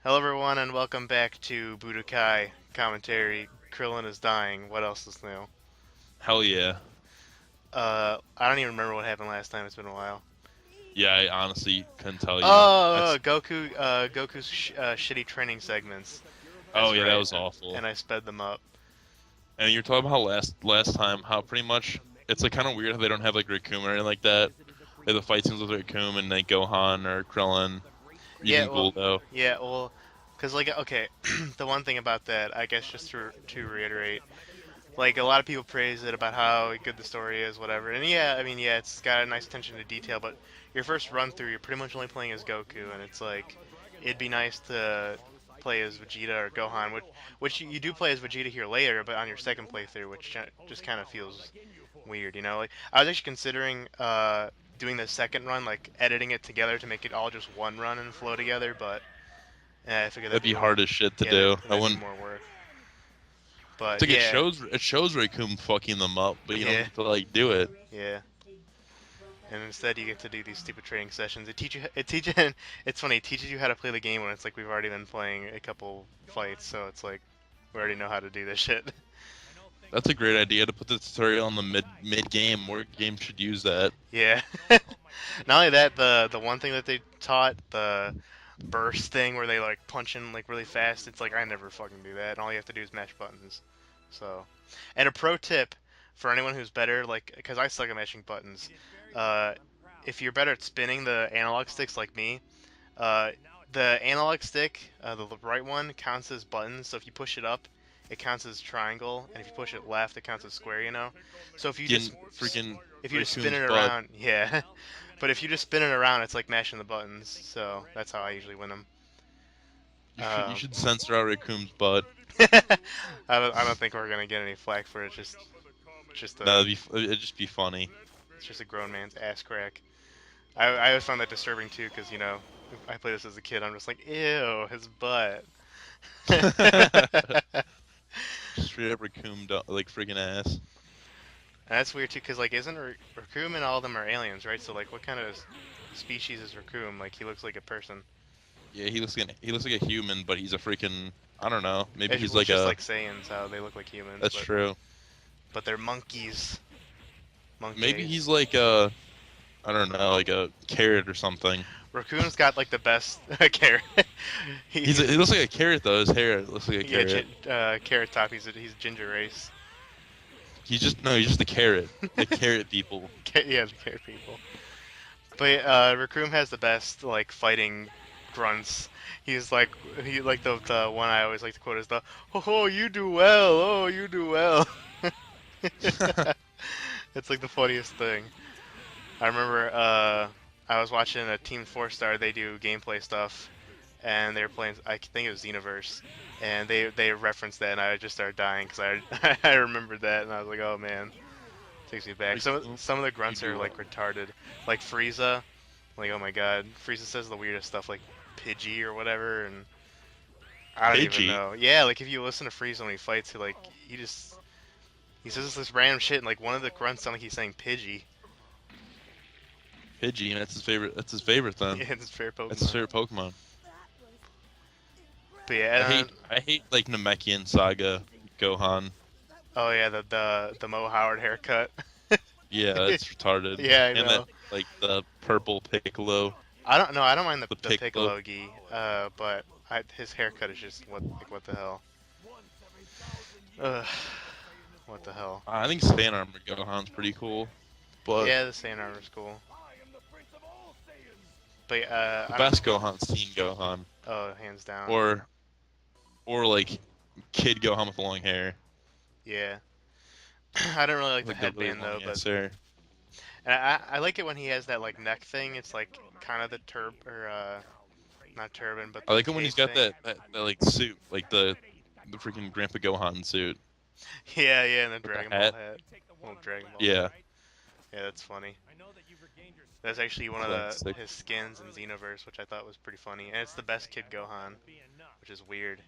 Hello, everyone, and welcome back to Budokai commentary. Krillin is dying. What else is new? Hell yeah. I don't even remember what happened last time. It's been a while. Yeah, I honestly couldn't tell you. Oh, That's Goku's shitty training segments. oh That's yeah, that right, was awful. and I sped them up. And you're talking about last time how pretty much it's like kind of weird how they don't have like Recoome or anything like that. They have the fight scenes with Recoome and like Gohan or Krillin, Yeah, even well, Guldo. yeah, well, because like, okay, the one thing about that, I guess, just to reiterate, like a lot of people praise it about how good the story is, whatever. And yeah, I mean, yeah, it's got a nice attention to detail, but your first run through, you're pretty much only playing as Goku, and it's like it'd be nice to play as Vegeta or Gohan, which you do play as Vegeta here later, but on your second playthrough, which just kind of feels weird, you know? Like I was actually considering doing the second run, like editing it together to make it all just one run and flow together, but I figured that'd That'd be be more, hard as shit to yeah, do. I that'd be wouldn't. more work. It's But like yeah, it shows Recoome fucking them up, but you don't yeah, get to like do it. yeah. And instead you get to do these stupid training sessions. It's funny, it teaches you how to play the game when it's like we've already been playing a couple fights, so it's like we already know how to do this shit. That's a great idea to put the tutorial on the mid game. More games should use that. Yeah. Not only that, the one thing that they taught, the burst thing where they like punch in like really fast, it's like I never fucking do that. And all you have to do is mash buttons. So, and a pro tip for anyone who's better, like, because I suck at mashing buttons, uh, if you're better at spinning the analog sticks like me, Uh, the analog stick, the right one, counts as buttons. So if you push it up, it counts as triangle, and if you push it left, it counts as square. You know. So Getting freaking if you just spin Recoom's it butt. around, yeah. But if you just spin it around, it's like mashing the buttons. So that's how I usually win them. You Um, should censor out Recoom's butt. I don't think we're gonna get any flack for it. Just a It'd just be funny. it's just a grown man's ass crack. I always found that disturbing too, because I played this as a kid. I'm just like, ew, his butt. Straight up Recoome, like freaking ass. And that's weird too, because like, isn't Recoome and all of them are aliens, right? So like, what kind of species is Recoome? Like, he looks like a person. Yeah, he looks like a human, but he's a freaking I don't know. Maybe he's Well, it's like just a. like Saiyans, how they look like humans, That's true. but they're monkeys, Maybe monkeys. he's like a I don't know, like a carrot or something. Raccoon's got like the best carrot. He he's looks like a carrot though. His hair looks like a yeah, carrot. carrot top. He's ginger race. He's just a carrot. The carrot people. Yeah, the carrot people. But Recoome has the best like fighting grunts. He's like the one I always like to quote is the "Oh, you do well. Oh, you do well." It's like the funniest thing. I remember I was watching a Team 4 Star. They do gameplay stuff, and they were playing. I think it was Xenoverse, and they referenced that, and I just started dying because I I remembered that, and I was like, oh man, takes me back. Recoome, Some of the you grunts are do like well. retarded, like Frieza. Like, oh my god, Frieza says the weirdest stuff like Pidgey or whatever, and I don't even Pidgey. know. Yeah, like if you listen to Frieza when he fights, he just he says this random shit, and like one of the grunts sound like he's saying Pidgey. Pidgey, and that's his favorite. That's his favorite then. Yeah, it's his favorite That's his Pokemon. favorite Pokemon. But yeah, and, I hate like Namekian Saga Gohan. oh yeah, the Mo Howard haircut. Yeah, it's retarded. Yeah, I And that know. like the purple Piccolo, I don't know. I don't mind the the Piccolo. Piccolo gi, but his haircut is just what the hell. Ugh, what the hell. I think Saiyan Armor Gohan's pretty cool, but Yeah, the Saiyan armor's cool. But the I don't. best Gohan's Teen Gohan, Oh, hands down. or like Kid Gohan with long hair, Yeah, I don't really like the like the really headband though, long but ass hair. and I like it when he has that like neck thing. It's like kind of the not turban, but I the like it when cape he's got thing. that like suit, like the freaking Grandpa Gohan suit Yeah, yeah, and the with the Dragon Ball hat. hat, little Dragon Ball hat. Yeah, Yeah, that's funny. That's actually one of classic. his skins in Xenoverse, which I thought was pretty funny, and it's the best Kid Gohan, which is weird.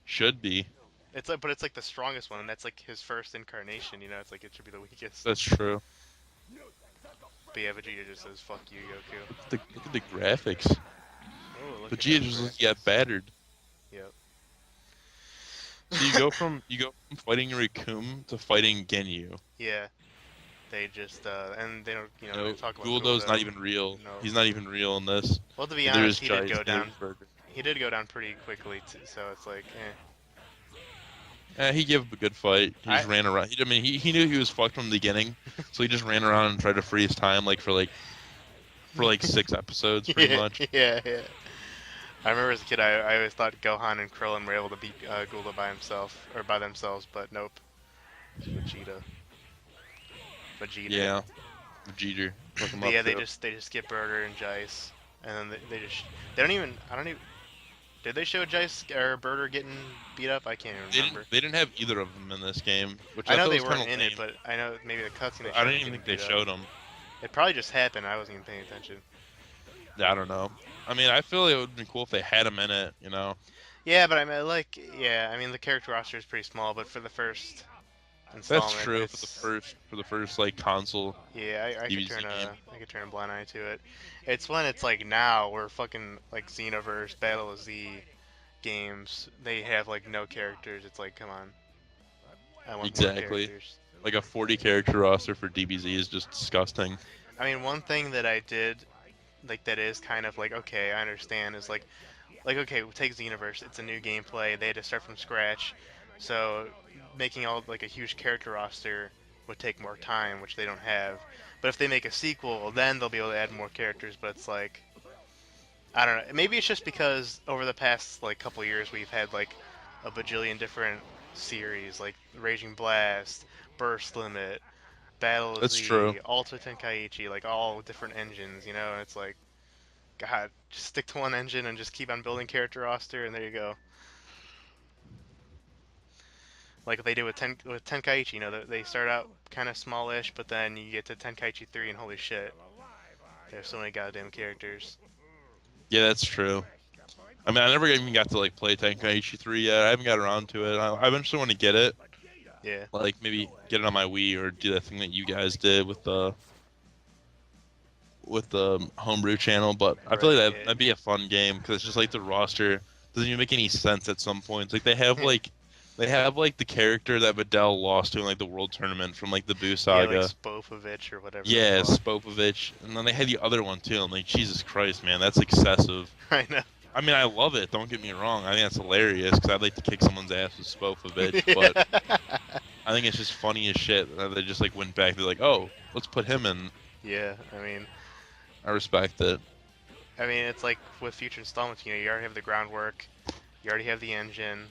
Should be. But it's like the strongest one, and that's like his first incarnation. It's like it should be the weakest. That's true. But yeah, Vegeta just says "fuck you, Goku." Look at the graphics. Oh, look at Vegeta those just get graphics. battered. Yep. So you go from fighting Recoome to fighting Ginyu. Yeah, they just and they don't, You they know, don't talk about Guldo's not Guldo. even real. No. He's not even real in this. Well, to be Neither honest, is Jice. Neither is Burger. he did go down pretty quickly, so it's like, eh. He gave a good fight. He I just ran around. I mean, he knew he was fucked from the beginning, so he just ran around and tried to freeze time for like 6 episodes, pretty yeah, much. yeah, yeah. I remember as a kid, I always thought Gohan and Krillin were able to beat Guldo by himself or by themselves, but nope. It's Vegeta. Yeah, Vegeta, look him But up yeah, too. they just skip Burger and Jice, and then they don't even I don't even did they show Jice or Burger getting beat up? I can't even remember. They didn't have either of them in this game, which I I know thought they was kind weren't of in it, lame. but I know maybe the cutscene they I showed didn't him even getting think they beat up. showed them. It probably just happened. I wasn't even paying attention. I don't know. I mean, I feel like it would have been cool if they had him in it. You know, Yeah, but I mean, I mean, the character roster is pretty small, but for the first that's installment, true it's for the first like console yeah, DBZ game. I could turn a blind eye to it. It's when it's like now where fucking like Xenoverse, Battle of Z games, they have like no characters. It's like, come on, I want more Exactly. characters. Like a 40 character roster for DBZ is just disgusting. I mean, one thing that I did like that is kind of like okay, I understand is like okay, take Xenoverse. It's a new gameplay. They had to start from scratch, so making all like a huge character roster would take more time, which they don't have. But if they make a sequel, then they'll be able to add more characters. But it's like I don't know. Maybe it's just because over the past like couple years we've had like a bajillion different series like Raging Blast, Burst Limit, Battle of That's true. Z, Ultra Tenkaichi, like all different engines, And it's like, God, just stick to one engine and just keep on building character roster, and there you go. Like they did with Tenkaichi, they start out kind of smallish, but then you get to Tenkaichi 3 and holy shit, there's so many goddamn characters. Yeah, that's true. I mean, I never even got to like play Tenkaichi 3 yet. I haven't got around to it. I eventually want to get it. Yeah, Like maybe get it on my Wii or do that thing that you guys did with the homebrew channel. But I feel like right, yeah. that'd be a fun game because it's just like the roster doesn't even make any sense at some points. Like they have like the character that Videl lost to in like the World Tournament from like the Boo Yeah, like Saga. Spopovich or whatever the Yeah, fuck. Spopovich, and then they had the other one too. I'm like, Jesus Christ, man, that's excessive. I know. I mean, I love it. Don't get me wrong. I think that's hilarious because I'd like to kick someone's ass with Spopovich, but yeah. I think it's just funny as shit that they just like went back. They're like, oh, let's put him in. Yeah, I mean, I respect it. it's like with future installments. You already have the groundwork, you already have the engine,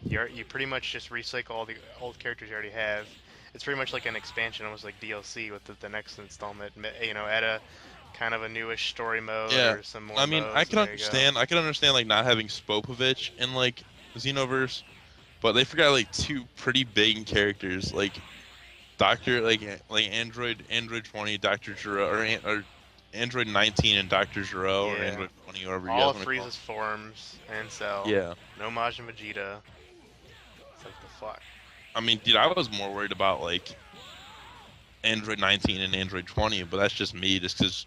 you pretty much just recycle all the old characters you already have. It's pretty much like an expansion, almost like DLC with the next installment. Add a kind of a newish story mode Yeah, or some more I mean, I modes, and can there you go. understand. I can understand like not having Spopovich in like Xenoverse, but they forgot like two pretty big characters, like Doctor, like Android 20, Doctor Gero, or Android 19 and Doctor Gero, or Yeah, Android 20, whatever you all guys of want to call Frieza's forms and Cell. them. Yeah. No Majin Vegeta. It's like the fuck. I mean, dude, I was more worried about like Android 19 and Android 20, but that's just me, just because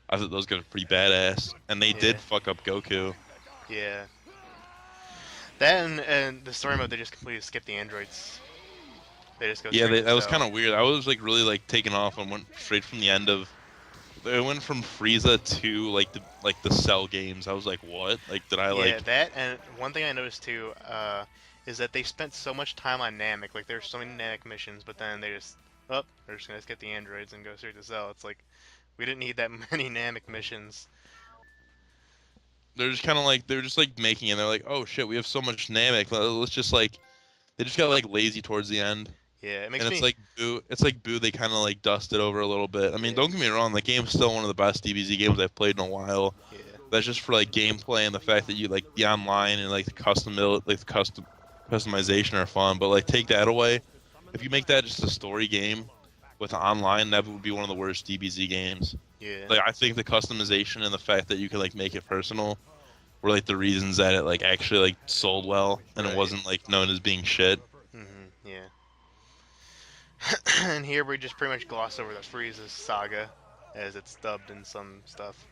I thought those guys were pretty badass, and they Yeah, did fuck up Goku. yeah. That and the story mode, they just completely skip the androids. They just go Yeah, straight to that was kind Cell. of weird. I was like really like taken off and went straight from the end of. It went from Frieza to like the Cell games. I was like, what? Like, did I Yeah, like? that and one thing I noticed too is that they spent so much time on Namek. Like there's so many Namek missions, but then they're just gonna skip the androids and go straight to Cell. It's like we didn't need that many Namek missions. They're just kind of like they were just like making it. They're like, oh shit, we have so much Namek. Let's just like they just got like lazy towards the end. Yeah, it And makes it's me. like Boo. It's like Boo. They kind of like dusted over a little bit. I mean, Yeah, don't get me wrong. The game's still one of the best DBZ games I've played in a while. yeah, That's just for like gameplay and the fact that you like the online and like the customization are fun. But like take that away, if you make that just a story game with online, that would be one of the worst DBZ games. yeah. Like I think the customization and the fact that you could like make it personal were like the reasons that it like actually like sold well and it Right. wasn't like known as being shit. Yeah. And here we just pretty much gloss over the Frieza saga, as it's dubbed in some stuff.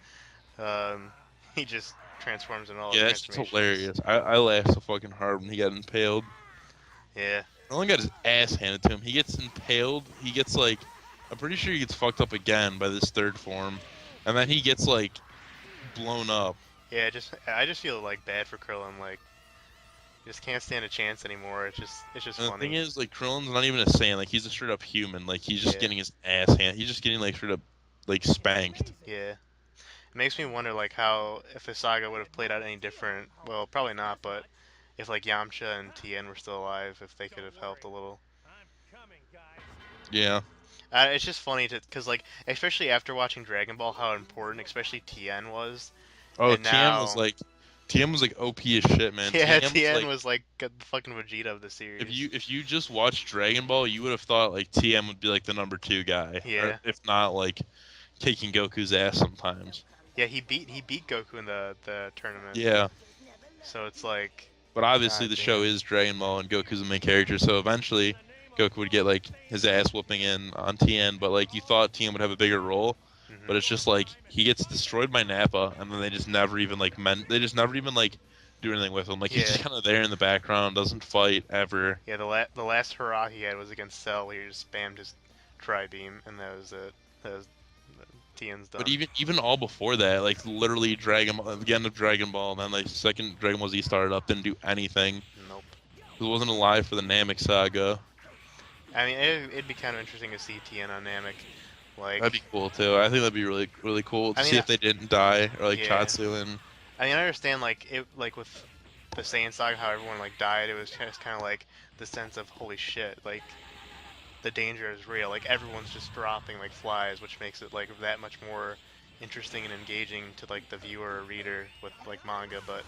Um, he just transforms in all his Yeah, that's just transformations. hilarious. I laughed so fucking hard when he got impaled. Yeah, Only got his ass handed to him. He gets impaled. He gets like, I'm pretty sure he gets fucked up again by this third form, and then he gets like blown up. yeah. Just I just feel like bad for Krillin. Like, just can't stand a chance anymore. It's just And the thing funny. is, like Krillin's not even a Saiyan. Like he's a straight up human. Like he's just Yeah, getting his ass hand. He's just getting like straight up like spanked. yeah. It makes me wonder like how if the saga would have played out any different. Well, probably not, but if like Yamcha and Tien were still alive, if they could have helped a little. Yeah. It's just funny to because like especially after watching Dragon Ball, how important especially Tien was, Oh, and now TM was like OP as shit, man. yeah, TM was Tien like was like the fucking Vegeta of the if series. you just watched Dragon Ball, you would have thought like TM would be like the number two guy, or Yeah, if not like kicking Goku's ass sometimes. yeah, he beat Goku in the tournament, Yeah. so it's like, But obviously god the show damn. is Dragon Ball and Goku's the main character, so eventually Goku would get like his ass whooping in on TN, but like you thought TN would have a bigger role, but Hmm. it's just like he gets destroyed by Nappa and then they just never even like they just never even like do anything with him. Like he's Yeah, just kind of there in the background, doesn't fight ever. yeah. The last hurrah he had was against Cell. He just spammed his tri beam, and that was it. That was Tien's But done. even all before that, like literally Dragon Ball, the end of Dragon Ball, and then like second Dragon Ball Z started up, didn't do anything. Nope. It wasn't alive for the Namek saga. I mean, it'd be kind of interesting to see Tien on Namek. That'd Like, be cool too. I think that'd be really cool to I see mean, if they didn't die or like yeah. Chatsu and I understand like it like with the Saiyan Saga, how everyone like died. It was just kind of like the sense of holy shit, like the danger is real. Like everyone's just dropping like flies, which makes it like that much more interesting and engaging to like the viewer or reader with like manga. But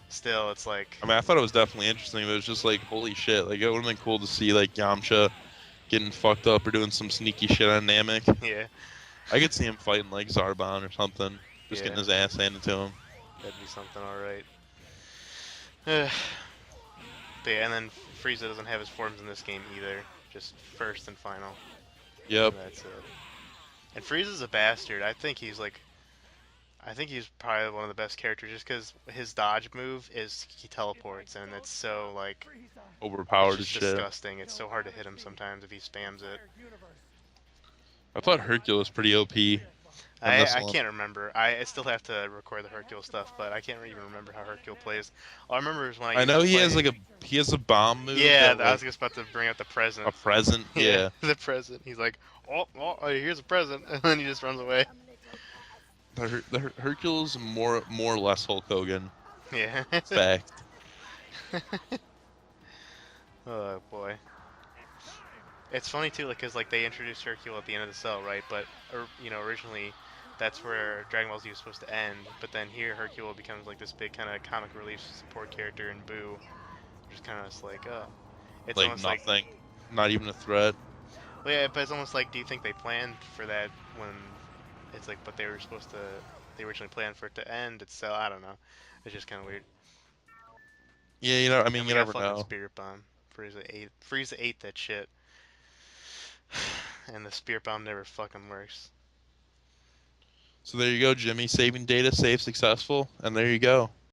still, it's like, I mean I thought it was definitely interesting, but it was just like holy shit. Like it would have been cool to see like Yamcha getting fucked up or doing some sneaky shit on Namek. yeah, I could see him fighting like Zarbon or something, just yeah, getting his ass handed to him. that'd be something, all right. But yeah, and then Frieza doesn't have his forms in this game either. Just first and final. Yep. That's it. And Frieza's a bastard. I think he's probably one of the best characters just because his dodge move is he teleports, and it's so like it's Overpowered as just shit. disgusting. It's so hard to hit him sometimes if he spams it. I thought Hercule was pretty OP in this I one. can't remember. I still have to record the Hercule stuff, but I can't even remember how Hercule plays. All I remember is when I I used to know play. he has a bomb move Yeah, that I was like just about to bring up the a present. present. Yeah, Yeah. the present. He's like, oh, here's a present, and then he just runs away. Hercule's more or less Hulk Hogan. Yeah. Fact. Oh boy. It's funny too, because like they introduced Hercule at the end of the cell, right? But originally that's where Dragon Ball Z was supposed to end. But then here Hercule becomes like this big kind of comic relief support character in Boo, which is kind of just like, oh, it's Like almost like, nothing. Not even a threat. well, yeah, but it's almost like, do you think they planned for that when it's like, but they were supposed to, they originally planned for it to end at cell. I don't know. It's just kind of weird. Yeah, I mean And we you got never fucking know. Spirit Bomb. Frieza ate that shit, and the Spirit Bomb never fucking works. So there you go, Jimmy. Saving data, save successful, and there you go.